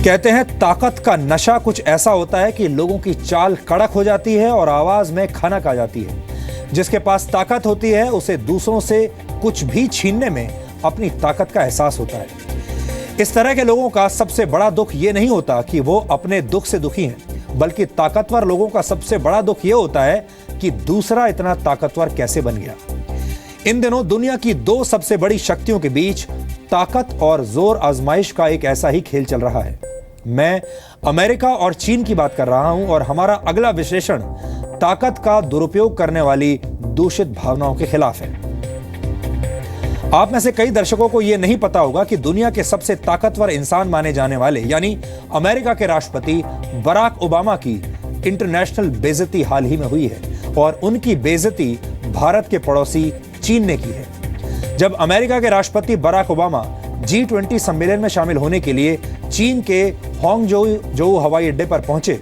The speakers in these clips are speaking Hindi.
कहते हैं ताकत का नशा कुछ ऐसा होता है कि लोगों की चाल कड़क हो जाती है और आवाज में खनक आ जाती है। जिसके पास ताकत होती है उसे दूसरों से कुछ भी छीनने में अपनी ताकत का एहसास होता है। इस तरह के लोगों का सबसे बड़ा दुख ये नहीं होता कि वो अपने दुख से दुखी हैं, बल्कि ताकतवर लोगों का सबसे बड़ा दुख ये होता है कि दूसरा इतना ताकतवर कैसे बन गया। इन दिनों दुनिया की दो सबसे बड़ी शक्तियों के बीच ताकत और जोर आजमाइश का एक ऐसा ही खेल चल रहा है। मैं अमेरिका और चीन की बात कर रहा हूं और हमारा अगला विश्लेषण ताकत का दुरुपयोग करने वाली दूषित भावनाओं के खिलाफ है। आप में से कई दर्शकों को यह नहीं पता होगा कि दुनिया के सबसे ताकतवर इंसान माने जाने वाले यानी अमेरिका के राष्ट्रपति बराक ओबामा की इंटरनेशनल बेइज्जती हाल ही में हुई है और उनकी बेइज्जती भारत के पड़ोसी चीन ने की है। जब अमेरिका के राष्ट्रपति बराक ओबामा G20 सम्मेलन में शामिल होने के लिए चीन के हांगझोउ हवाई अड्डे पर पहुंचे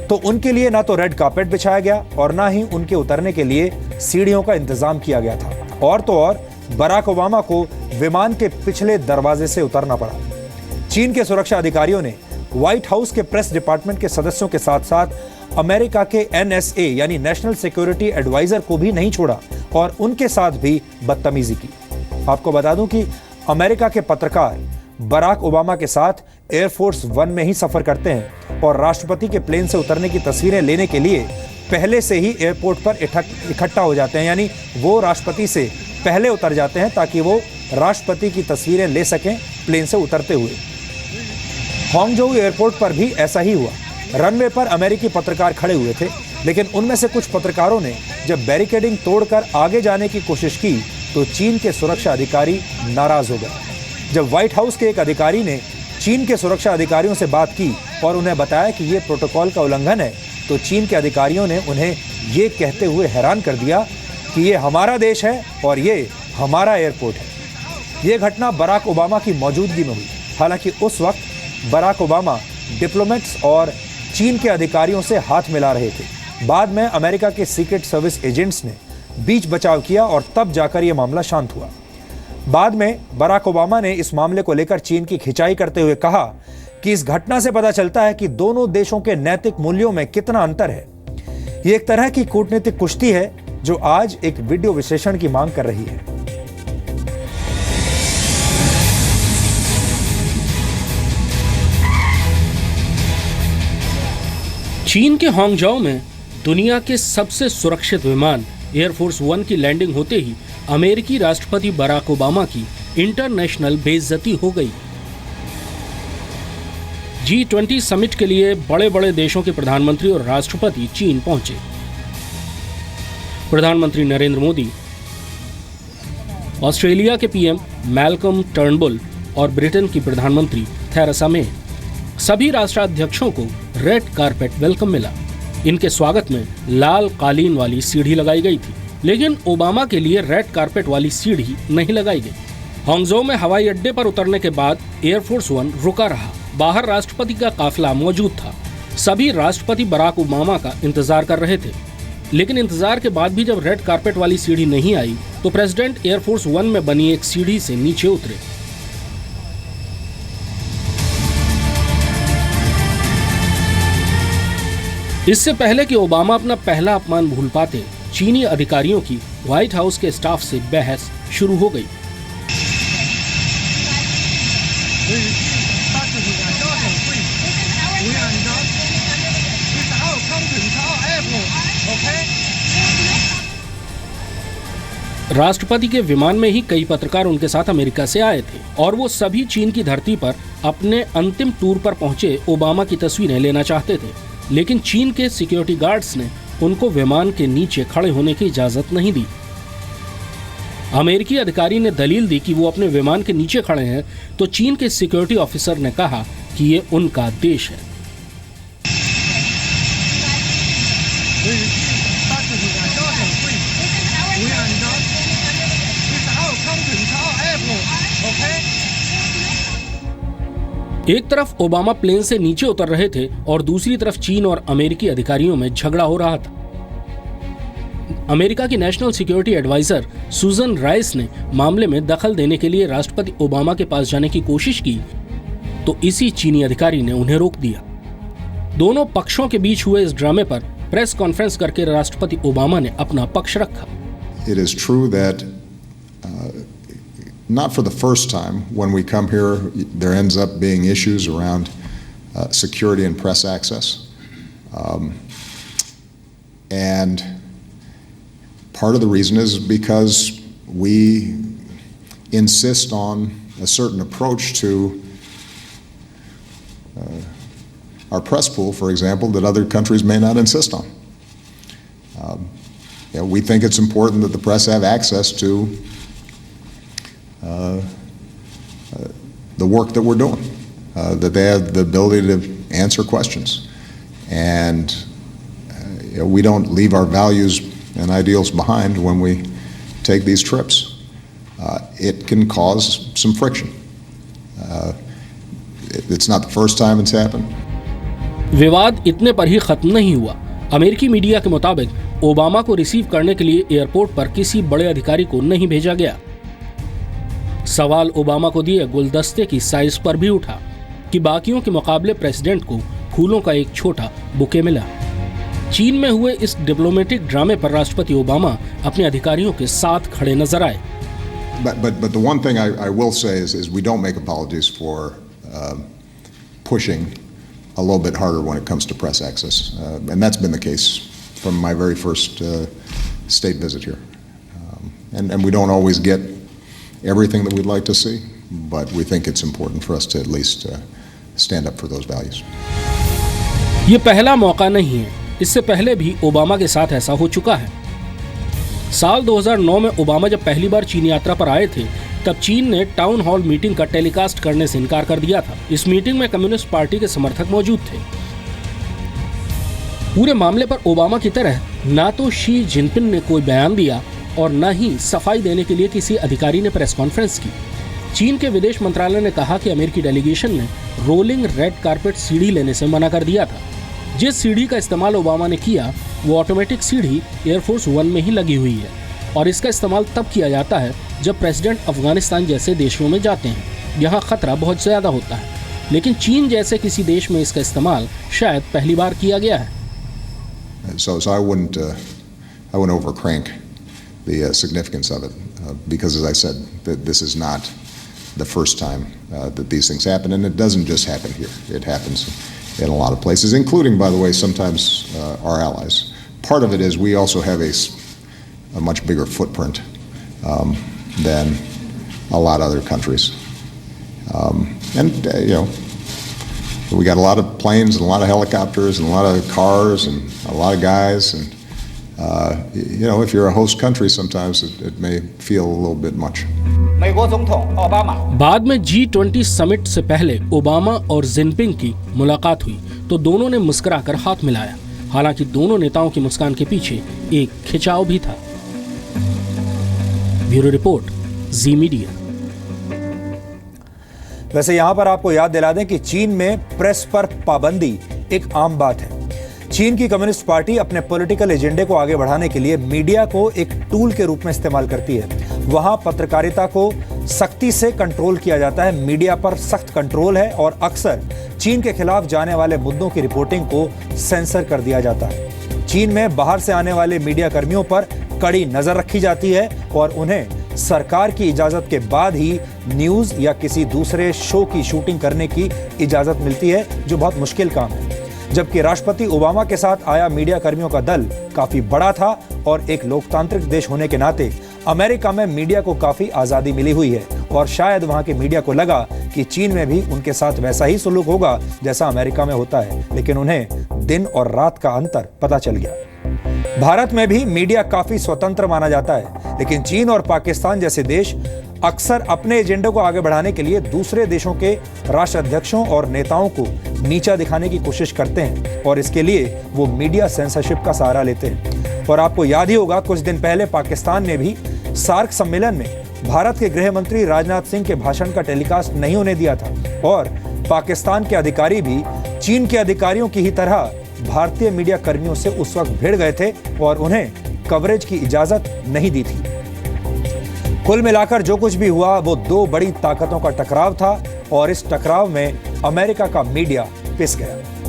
तो उनके लिए ना तो रेड कार्पेट बिछाया गया और ना ही उनके उतरने के लिए सीढ़ियों का इंतजाम किया गया था। और तो और बराक ओबामा को विमान के पिछले दरवाजे से उतरना पड़ा। चीन के सुरक्षा अधिकारियों ने व्हाइट हाउस के प्रेस डिपार्टमेंट के सदस्यों के साथ साथ अमेरिका के NSA यानी नेशनल सिक्योरिटी एडवाइजर को भी नहीं छोड़ा और उनके साथ भी बदतमीजी की। आपको बता दूं कि अमेरिका के पत्रकार बराक ओबामा के साथ एयरफोर्स 1 में ही सफर करते हैं और राष्ट्रपति के प्लेन से उतरने की तस्वीरें लेने के लिए पहले से ही एयरपोर्ट पर इकट्ठा हो जाते हैं, यानी वो राष्ट्रपति से पहले उतर जाते हैं ताकि वो राष्ट्रपति की तस्वीरें ले सकें प्लेन से उतरते हुए। हांगझोउ एयरपोर्ट पर भी ऐसा ही हुआ। रनवे पर अमेरिकी पत्रकार खड़े हुए थे, लेकिन उनमें से कुछ पत्रकारों ने जब बैरिकेडिंग तोड़कर आगे जाने की कोशिश की तो चीन के सुरक्षा अधिकारी नाराज हो गए। जब व्हाइट हाउस के एक अधिकारी ने चीन के सुरक्षा अधिकारियों से बात की और उन्हें बताया कि ये प्रोटोकॉल का उल्लंघन है तो चीन के अधिकारियों ने उन्हें ये कहते हुए हैरान कर दिया कि ये हमारा देश है और ये हमारा एयरपोर्ट है। ये घटना बराक ओबामा की मौजूदगी में हुई। हालांकि उस वक्त बराक ओबामा डिप्लोमेट्स और चीन के अधिकारियों से हाथ मिला रहे थे। बाद में अमेरिका के सीक्रेट सर्विस एजेंट्स ने बीच बचाव किया और तब जाकर यह मामला शांत हुआ। बाद में बराक ओबामा ने इस मामले को लेकर चीन की खिंचाई करते हुए कहा कि इस घटना से पता चलता है कि दोनों देशों के नैतिक मूल्यों में कितना अंतर है। यह एक तरह की कूटनीतिक कुश्ती है जो आज एक वीडियो विश्लेषण की मांग कर रही है। चीन के हांगझोउ में दुनिया के सबसे सुरक्षित विमान एयरफोर्स 1 की लैंडिंग होते ही अमेरिकी राष्ट्रपति बराक ओबामा की इंटरनेशनल बेइज्जती हो गई। G20 समिट के लिए बड़े बड़े देशों के प्रधानमंत्री और राष्ट्रपति चीन पहुंचे। प्रधानमंत्री नरेंद्र मोदी, ऑस्ट्रेलिया के PM मैल्कम टर्नबुल और ब्रिटेन की प्रधानमंत्री थेरेसा मे, सभी राष्ट्राध्यक्षों को रेड कारपेट वेलकम मिला। इनके स्वागत में लाल कालीन वाली सीढ़ी लगाई गई थी, लेकिन ओबामा के लिए रेड कारपेट वाली सीढ़ी नहीं लगाई गई। हांगझोउ में हवाई अड्डे पर उतरने के बाद एयरफोर्स 1 रुका रहा। बाहर राष्ट्रपति का काफिला मौजूद था। सभी राष्ट्रपति बराक ओबामा का इंतजार कर रहे थे, लेकिन इंतजार के बाद भी जब रेड कारपेट वाली सीढ़ी नहीं आई तो प्रेसिडेंट एयरफोर्स 1 में बनी एक सीढ़ी से नीचे उतरे। इससे पहले कि ओबामा अपना पहला अपमान भूल पाते, चीनी अधिकारियों की व्हाइट हाउस के स्टाफ से बहस शुरू हो गई। राष्ट्रपति के विमान में ही कई पत्रकार उनके साथ अमेरिका से आए थे और वो सभी चीन की धरती पर अपने अंतिम टूर पर पहुंचे ओबामा की तस्वीरें लेना चाहते थे, लेकिन चीन के सिक्योरिटी गार्ड्स ने उनको विमान के नीचे खड़े होने की इजाजत नहीं दी। अमेरिकी अधिकारी ने दलील दी कि वो अपने विमान के नीचे खड़े हैं, तो चीन के सिक्योरिटी ऑफिसर ने कहा कि ये उनका देश है। एक तरफ ओबामा प्लेन से नीचे उतर रहे थे और दूसरी तरफ चीन और अमेरिकी अधिकारियों में झगड़ा हो रहा था। अमेरिका की नेशनल सिक्योरिटी एडवाइजर सुजन राइस ने मामले में दखल देने के लिए राष्ट्रपति ओबामा के पास जाने की कोशिश की, तो इसी चीनी अधिकारी ने उन्हें रोक दिया। दोनों पक्षों के बीच हुए इस ड्रामे पर प्रेस कॉन्फ्रेंस करके राष्ट्रपति ओबामा ने अपना पक्ष रखा। It is true that not for the first time when we come here there ends up being issues around security and press access. And part of the reason is because we insist on a certain approach to our press pool, for example, that other countries may not insist on. We think it's important that the press have access to the work that we're doing, that they have the ability to answer questions. And we don't leave our values and ideals behind when we take these trips. It can cause some friction. It's not the first time it's happened. विवाद इतने पर ही खत्म नहीं हुआ। अमेरिकी मीडिया के मुताबिक ओबामा को रिसीव करने के लिए एयरपोर्ट पर किसी बड़े अधिकारी को नहीं भेजा गया। सवाल ओबामा को दिए गुलदस्ते की साइज पर भी उठा कि बाकियों के मुकाबले प्रेसिडेंट को फूलों का एक छोटा बुके मिला। चीन में हुए इस डिप्लोमेटिक ड्रामे पर राष्ट्रपति ओबामा अपने अधिकारियों के साथ खड़े नजर आए। But the one thing I will say is we don't make apologies for pushing a little bit harder when it comes to press access, and that's been the case from my very first state visit here. And we don't always get everything that we'd like to see, but we think it's important for us to at least stand up for those values. ये पहला मौका नहीं है, इससे पहले भी ओबामा के साथ ऐसा हो चुका है। साल 2009 में ओबामा जब पहली बार चीन यात्रा पर आए थे, तब चीन ने टाउन हॉल मीटिंग का टेलीकास्ट करने से इनकार कर दिया था। इस मीटिंग में कम्युनिस्ट पार्टी के समर्थक मौजूद थे। पूरे मामले पर ओबामा की तरह ना तो शी जिनपिंग ने कोई बयान दिया और न ही सफाई देने के लिए किसी अधिकारी ने प्रेस कॉन्फ्रेंस की। चीन के विदेश मंत्रालय ने कहा कि अमेरिकी डेलीगेशन ने रोलिंग रेड कारपेट सीढ़ी लेने से मना कर दिया था। जिस सीढ़ी का इस्तेमाल ओबामा ने किया वो ऑटोमेटिक सीढ़ी एयरफोर्स वन में ही लगी हुई है और इसका इस्तेमाल तब किया जाता है जब प्रेसिडेंट अफगानिस्तान जैसे देशों में जाते हैं। यहाँ खतरा बहुत ज़्यादा होता है, लेकिन चीन जैसे किसी देश में इसका इस्तेमाल शायद पहली बार किया गया है। So I wouldn't overcrank the significance of it because, as I said, that this is not the first time that these things happen, and it doesn't just happen here. It happens in a lot of places, including, by the way, sometimes our allies. Part of it is we also have a much bigger footprint than a lot of other countries, and we got a lot of planes and a lot of helicopters and a lot of cars and a lot of guys, and if you're a host country, sometimes it may feel a little bit much. बाद में G20 समिट से पहले ओबामा और जिनपिंग की मुलाकात हुई तो दोनों ने मुस्कुराकर हाथ मिलाया। हालांकि दोनों नेताओं की मुस्कान के पीछे एक खिंचाव भी था। ब्यूरो रिपोर्ट, जी मीडिया। वैसे यहां पर आपको याद दिला दें कि चीन में प्रेस पर पाबंदी एक आम बात है। चीन की कम्युनिस्ट पार्टी अपने पॉलिटिकल एजेंडे को आगे बढ़ाने के लिए मीडिया को एक टूल के रूप में इस्तेमाल करती है। वहां पत्रकारिता को सख्ती से कंट्रोल किया जाता है, मीडिया पर सख्त कंट्रोल है और अक्सर चीन के खिलाफ जाने वाले मुद्दों की रिपोर्टिंग को सेंसर कर दिया जाता है। चीन में बाहर से आने वाले मीडिया कर्मियों पर कड़ी नजर रखी जाती है और उन्हें सरकार की इजाजत के बाद ही न्यूज या किसी दूसरे शो की शूटिंग करने की इजाजत मिलती है, जो बहुत मुश्किल काम है। जबकि राष्ट्रपति ओबामा के साथ आया मीडिया कर्मियों का दल काफी बड़ा था और एक लोकतांत्रिक देश होने के नाते अमेरिका में मीडिया को काफी आजादी मिली हुई है और शायद वहां के मीडिया को लगा कि चीन में भी उनके साथ वैसा ही सलूक होगा जैसा अमेरिका में होता है, लेकिन उन्हें दिन और रात का अंतर पता चल गया। भारत में भी मीडिया काफी स्वतंत्र माना जाता है, लेकिन चीन और पाकिस्तान जैसे देश अक्सर अपने एजेंडे को आगे बढ़ाने के लिए दूसरे देशों के राष्ट्राध्यक्षों और नेताओं को नीचा दिखाने की कोशिश करते हैं और इसके लिए वो मीडिया सेंसरशिप का सहारा लेते हैं। और आपको याद ही होगा, कुछ दिन पहले पाकिस्तान ने भी सार्क सम्मेलन में भारत के गृह मंत्री राजनाथ सिंह के भाषण का टेलीकास्ट नहीं होने दिया था और पाकिस्तान के अधिकारी भी चीन के अधिकारियों की ही तरह भारतीय मीडिया कर्मियों से उस वक्त भिड़ गए थे और उन्हें कवरेज की इजाजत नहीं दी थी। कुल मिलाकर जो कुछ भी हुआ वो दो बड़ी ताकतों का टकराव था और इस टकराव में अमेरिका का मीडिया पिस गया।